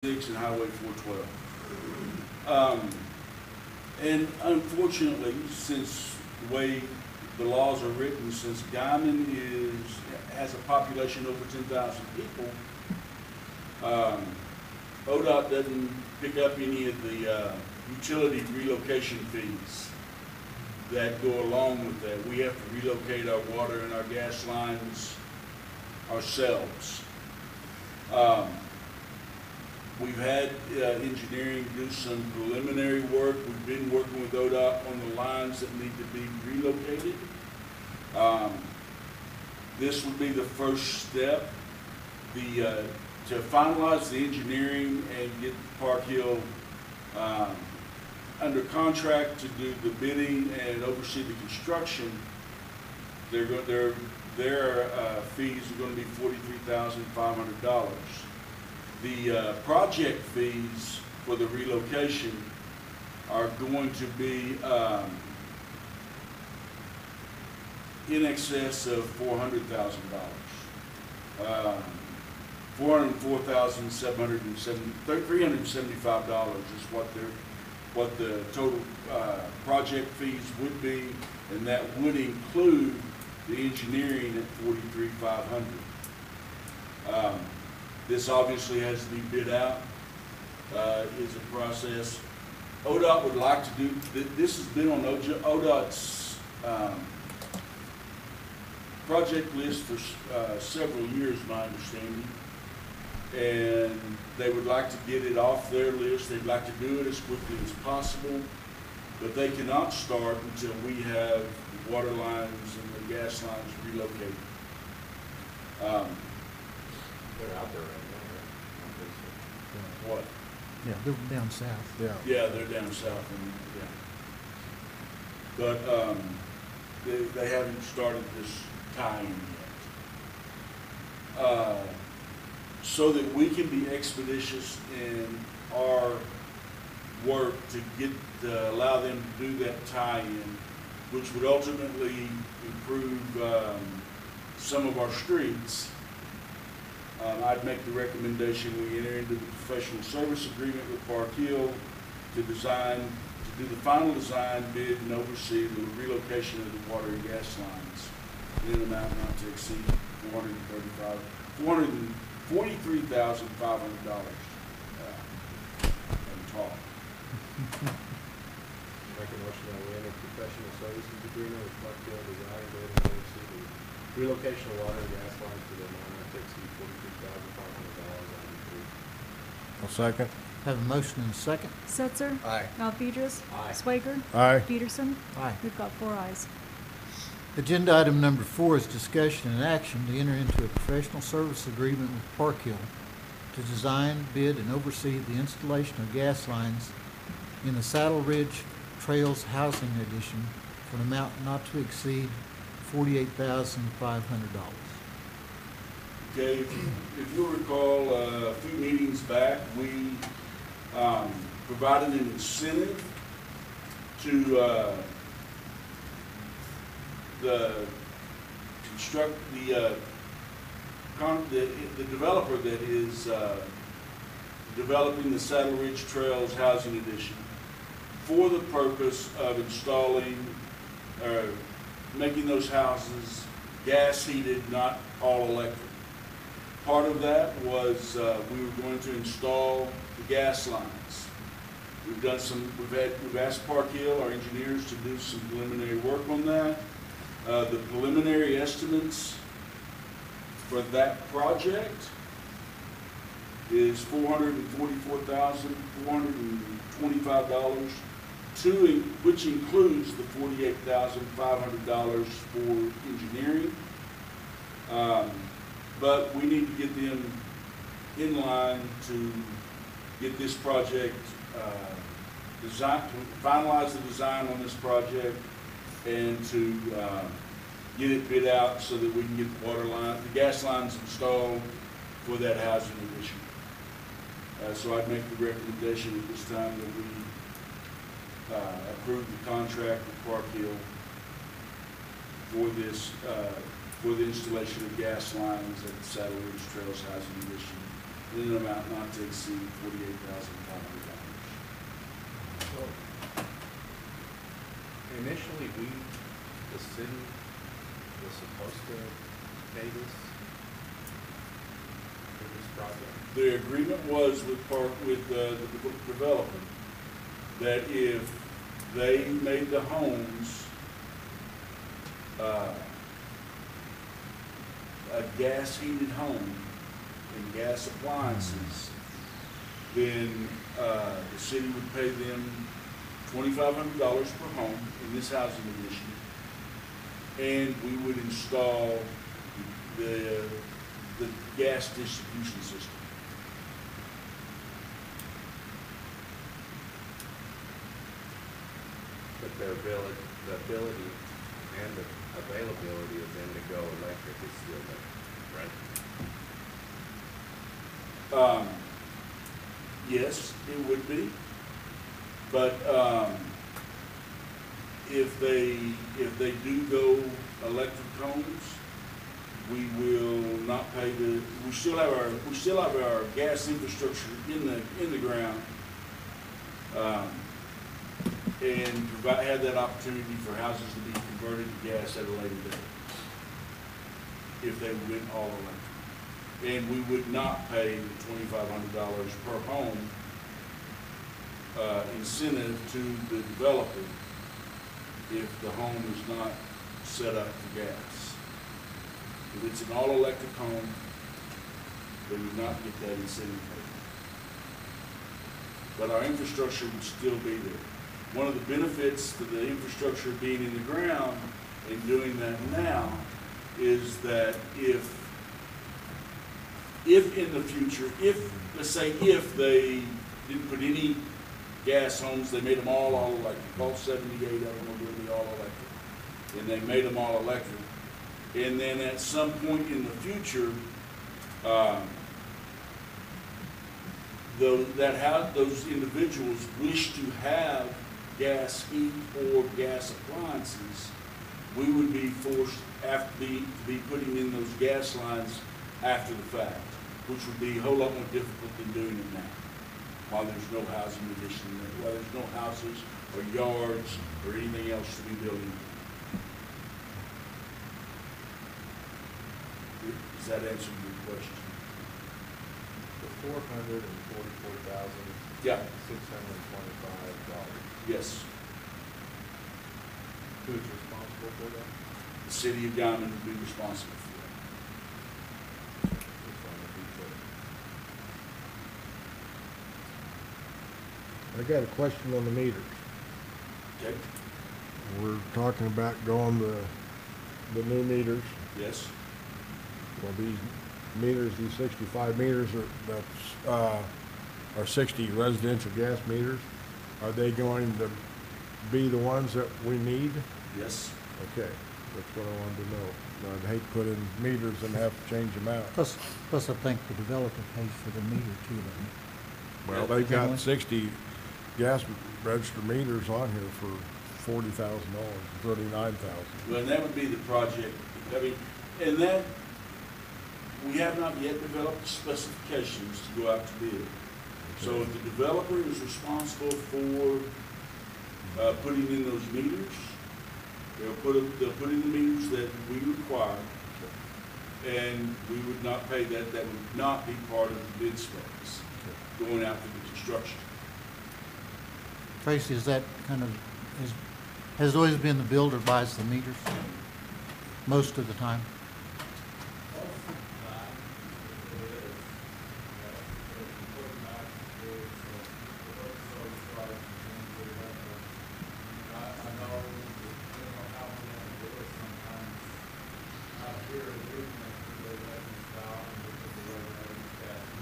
6 and Highway 412. And unfortunately, since the way the laws are written, since Guymon has a population over 10,000 people, ODOT doesn't pick up any of the utility relocation fees that go along with that. We have to relocate our water and our gas lines ourselves. We've had engineering do some preliminary work. We've been working with ODOT on the lines that need to be relocated. This would be the first step. To finalize the engineering and get Park Hill under contract to do the bidding and oversee the construction, their fees are going to be $43,500. The project fees for the relocation are going to be in excess of $400,000. $375 is what the total project fees would be, and that would include the engineering at $43,500. This obviously has to be bid out. Is a process. ODOT would like to do this. Has been on ODOT's project list for several years, my understanding, and they would like to get it off their list. They'd like to do it as quickly as possible, but they cannot start until we have the water lines and the gas lines relocated. They're out there right now, right? What? Yeah, they're down south. Yeah, they're down south, and yeah. But they haven't started this tie-in yet. So that we can be expeditious in our work to allow them to do that tie-in, which would ultimately improve some of our streets. I'd make the recommendation we enter into the professional service agreement with Park Hill to do the final design, bid, and oversee the relocation of the water and gas lines in an amount not to exceed $43,500 in total. Make a motion that we enter professional services agreement with Park Hill Design, bid, and oversee the relocation of water and gas lines to the amount not to exceed $43,500. I'll second. Have a motion and a second. Setzer. Aye. Alvedras. Aye. Swager. Aye. Peterson. Aye. We've got 4 ayes. Agenda item number 4 is discussion and action to enter into a professional service agreement with Park Hill to design, bid, and oversee the installation of gas lines in the Saddle Ridge Trails Housing Addition for an amount not to exceed $48,500. Okay, if you'll recall, a few meetings back, we provided an incentive to the developer that is developing the Saddle Ridge Trails Housing Addition for the purpose of installing making those houses gas heated, not all electric. Part of that was we were going to install the gas lines. We've asked Park Hill, our engineers, to do some preliminary work on that. The preliminary estimates for that project is $444,425, which includes the $48,500 for engineering. But we need to get them in line to get this project finalize the design on this project, and to get it bid out so that we can get the gas lines installed for that housing addition. So I'd make the recommendation at this time that we approve the contract with Park Hill for this for the installation of gas lines at the Saddle Ridge Trails Housing Addition in an amount not to exceed $48,500. So, initially, the city was supposed to pay this for this project. The agreement was with the developer that if they made the homes a gas heated home and gas appliances, then the city would pay them $2,500 per home in this housing initiative, and we would install the gas distribution system. But the ability and the availability of them to go electric is still there, right? Yes, it would be, but if they do go electric homes, we will not pay we still have our gas infrastructure in the ground, and have that opportunity for houses to be converted to gas at a later date if they went all electric. And we would not pay the $2,500 per home incentive to the developer if the home is not set up for gas. If it's an all-electric home, they would not get that incentive payment. But our infrastructure would still be there. One of the benefits to the infrastructure being in the ground and doing that now is that if in the future, let's say if they didn't put any gas homes, they made them all electric, all 78 of them were going to be all electric, and they made them all electric, and then at some point in the future, those individuals wish to have gas heat or gas appliances, we would be forced to be putting in those gas lines after the fact, which would be a whole lot more difficult than doing it now, while there's no housing addition, while there's no houses or yards or anything else to be building. Does that answer your question? The $444,625. Yeah. Yes. Who's responsible for that? The city of Guymon would be responsible for that. Just on the detail. I got a question on the meters. Okay? We're talking about going the new meters. Yes? Well, these meters, these 65 meters are 60 residential gas meters. Are they going to be the ones that we need? Yes. Okay, that's what I wanted to know. I'd hate to put in meters and have to change them out. Plus I think the developer pays for the meter too, doesn't he? Well, they've got 60 gas register meters on here for $40,000, $39,000. Well, and that would be the project. I mean, and that, we have not yet developed the specifications to go out to bid. So if the developer is responsible for putting in those meters, they'll put in the meters that we require, and we would not pay that. That would not be part of the bid specs going out for the construction. Tracy, is that kind of, has always been the builder buys the meters most of the time?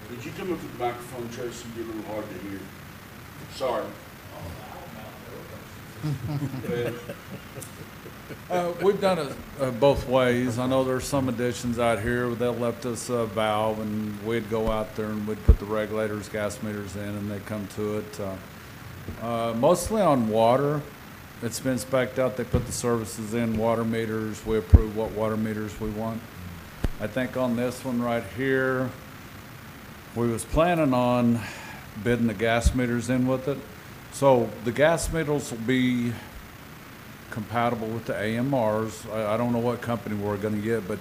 Could you come up to the microphone, Tracy? You're a little hard to hear. Sorry. We've done it both ways. I know there's some additions out here that left us a valve, and we'd go out there and we'd put the regulators, gas meters in, and they'd come to it. Mostly on water, it's been spec'd out. They put the services in, water meters. We approve what water meters we want. I think on this one right here, We was planning on bidding the gas meters in with it. So the gas meters will be compatible with the AMRs. I don't know what company we're gonna get, but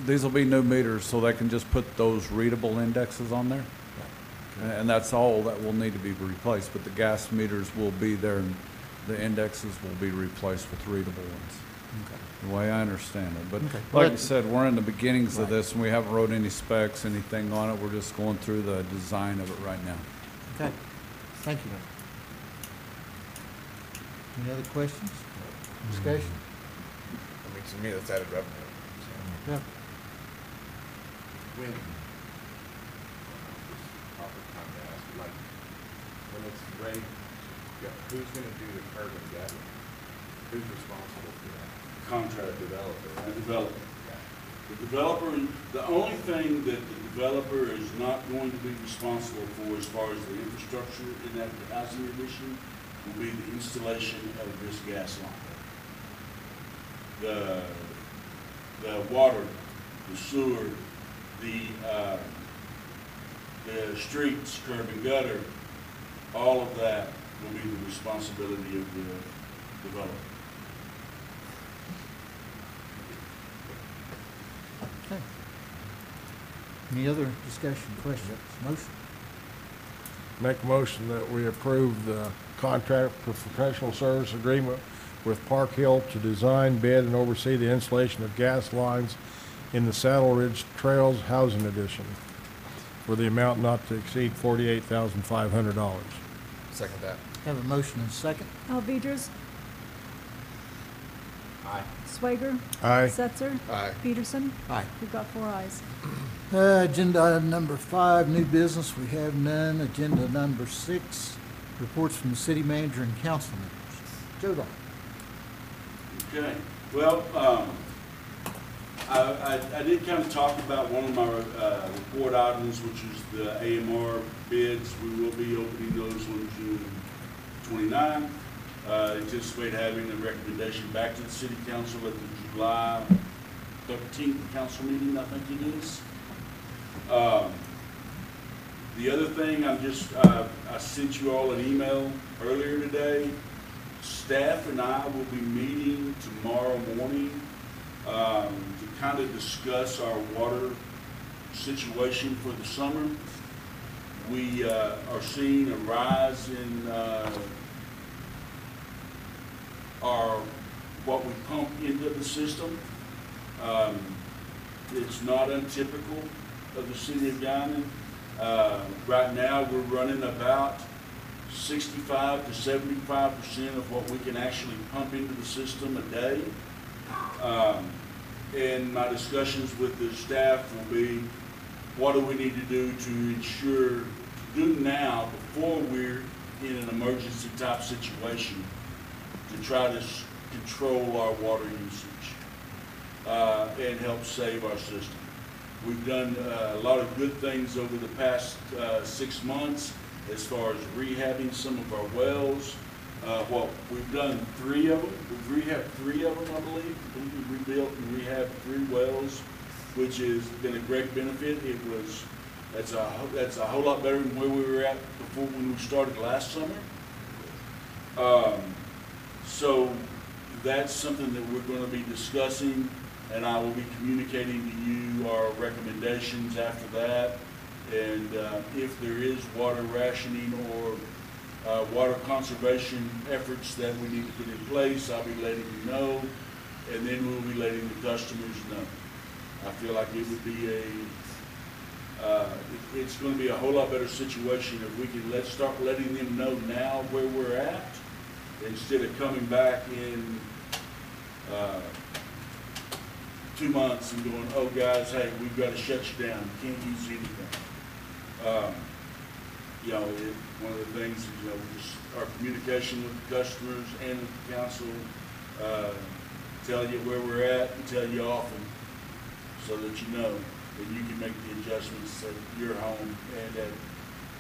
these will be new meters, so they can just put those readable indexes on there. And that's all that will need to be replaced, but the gas meters will be there and the indexes will be replaced with readable ones. The way I understand it, but Okay. like you said, we're in the beginnings of Right. this and we haven't wrote any specs, anything on it. We're just going through the design of it right now. Okay, thank you. Any other questions? Discussion? I mean, to me, that's added revenue. Yeah. When, proper time to ask, like, when it's ready, who's gonna do the curb and gutter? Who's responsible for that? Contract Developer, The right? developer. The developer, the only thing that the developer is not going to be responsible for as far as the infrastructure in that housing addition will be the installation of this gas line. The water, the sewer, the streets, curb and gutter, all of that will be the responsibility of the developer. Okay. Any other discussion, questions, motion? Make a motion that we approve the contract for professional service agreement with Park Hill to design, bid, and oversee the installation of gas lines in the Saddle Ridge Trails Housing Addition for the amount not to exceed $48,500. Second that. Have a motion and a second. Alvedras, Aye. Swager, Aye. Setzer, Aye. Peterson. Aye. We've got 4 ayes. Agenda item number 5, new business, we have none. Agenda number 6, reports from the city manager and council members. Joe Don. Okay, well, I did kind of talk about one of my report items, which is the AMR bids. We will be opening those on June 29. Anticipate having a recommendation back to the city council at the July 13th council meeting, I think it is. The other thing, I sent you all an email earlier today. Staff and I will be meeting tomorrow morning to kind of discuss our water situation for the summer. We are seeing a rise in what we pump into the system. It's not untypical of the city of Guymon. Right now, we're running about 65 to 75% of what we can actually pump into the system a day. And my discussions with the staff will be, what do we need to do to ensure, do now before we're in an emergency type situation to try to control our water usage and help save our system. We've done a lot of good things over the past 6 months as far as rehabbing some of our wells. We've done 3 of them. We've rehabbed 3 of them, I believe. We've rebuilt and rehabbed 3 wells, which has been a great benefit. That's a whole lot better than where we were at before when we started last summer. So that's something that we're going to be discussing, and I will be communicating to you our recommendations after that. And if there is water rationing or water conservation efforts that we need to put in place, I'll be letting you know, and then we'll be letting the customers know. I feel like it would be it's going to be a whole lot better situation if we can start letting them know now where we're at, instead of coming back in 2 months and going, oh guys, hey, we've got to shut you down, you can't use anything. One of the things is, just our communication with the customers and with the council, tell you where we're at and tell you often, so that you know that you can make the adjustments at your home and at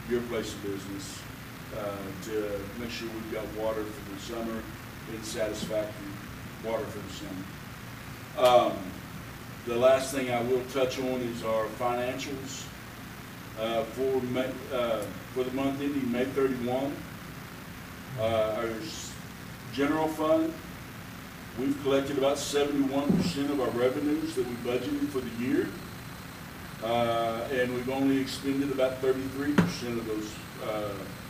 your place of business to make sure we've got water for the summer and satisfactory water for the summer. The last thing I will touch on is our financials. For the month ending May 31, our general fund, we've collected about 71% of our revenues that we budgeted for the year. And we've only expended about 33% of those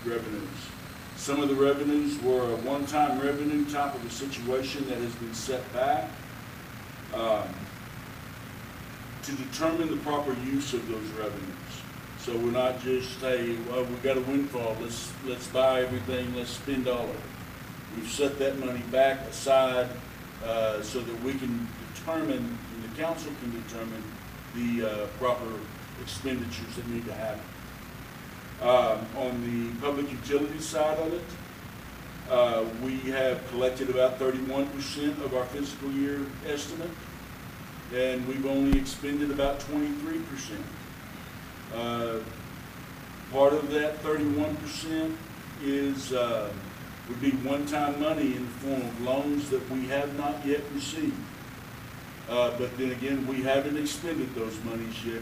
revenues. Some of the revenues were a one-time revenue type of a situation that has been set back to determine the proper use of those revenues. So we're not just, hey, well, we've got a windfall, let's buy everything, let's spend all of it. We've set that money back aside so that we can determine, and the council can determine, the proper expenditures that need to happen. On the public utility side of it, we have collected about 31% of our fiscal year estimate, and we've only expended about 23%. Part of that 31% is would be one-time money in the form of loans that we have not yet received. But then again, we haven't expended those monies yet.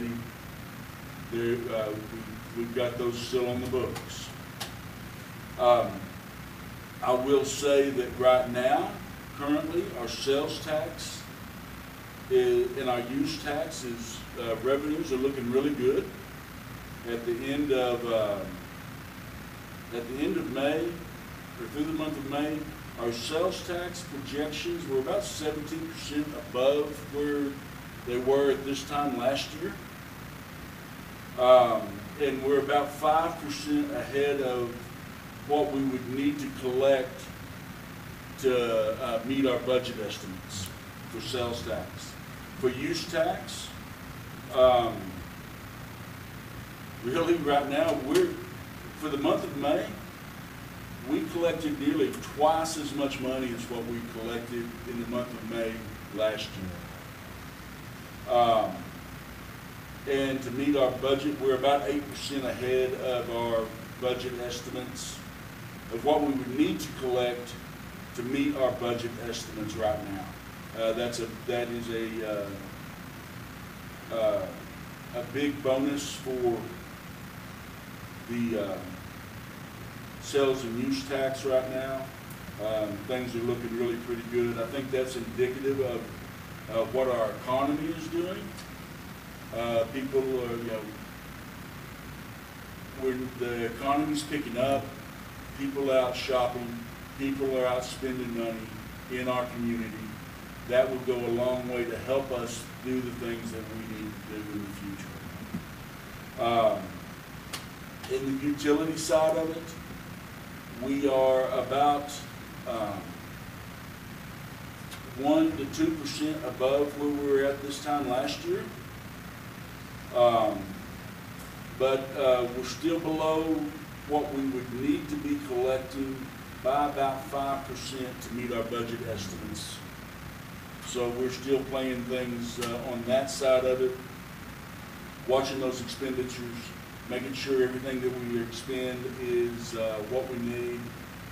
We've got those still on the books. I will say that right now, currently, our sales tax and our use tax revenues are looking really good. At the end of May, or through the month of May, our sales tax projections were about 17% above where they were at this time last year. And we're about 5% ahead of what we would need to collect to meet our budget estimates for sales tax. For use tax, really right now, for the month of May, we collected nearly twice as much money as what we collected in the month of May last year. And to meet our budget, we're about 8% ahead of our budget estimates of what we would need to collect to meet our budget estimates right now. That is a big bonus for the sales and use tax right now. Things are looking really pretty good. I think that's indicative of what our economy is doing. People are, when the economy's picking up, people are out shopping, people are out spending money in our community. That will go a long way to help us do the things that we need to do in the future. In the utility side of it, we are about 1 to 2% above where we were at this time last year. But we're still below what we would need to be collecting by about 5% to meet our budget estimates. So we're still playing things on that side of it, watching those expenditures, making sure everything that we expend is what we need,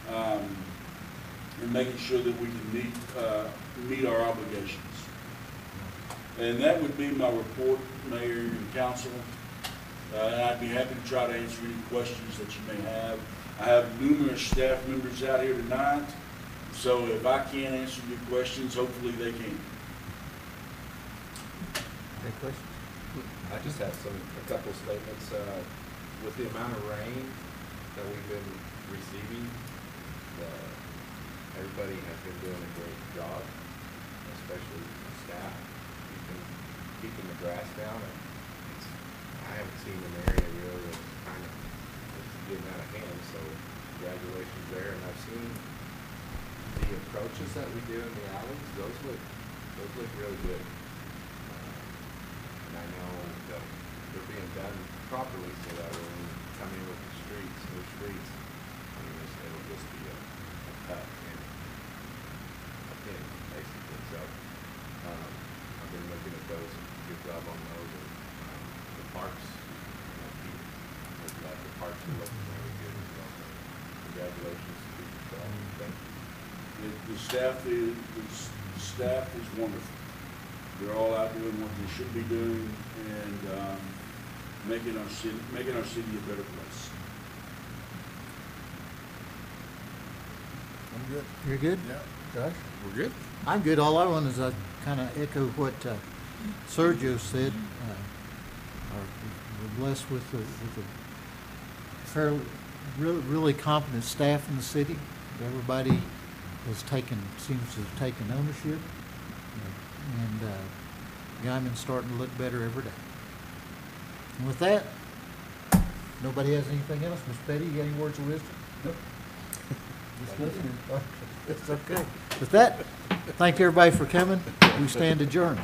and making sure that we can meet our obligations. And that would be my report, Mayor and Council. And I'd be happy to try to answer any questions that you may have. I have numerous staff members out here tonight, so if I can't answer your questions, hopefully they can. Any questions? I just have a couple of statements. With the amount of rain that we've been receiving, everybody has been doing a great job, especially staff, keeping the grass down. I haven't seen an area really that's kind of getting out of hand, so congratulations there. And I've seen the approaches that we do in the alleys; those look really good. And I know that they're being done properly so that when we come in with the streets, new streets, it'll just be a cut and a pin, basically. So I've been looking at those, good job on those. And, the parks, the parks are looking really good as well. So congratulations to you. Thank you. The staff is wonderful. They're all out doing what they should be doing, and making our city a better place. I'm good. You're good? Yeah. Josh? We're good? I'm good. All I want is I kind of echo what Sergio said. We're blessed with a fairly, really competent staff in the city. Everybody seems to have taken ownership. And Guymon's starting to look better every day. And with that, nobody has anything else. Miss Betty, you got any words of wisdom? Nope. Just listening. It's okay. With that, thank everybody for coming. We stand adjourned.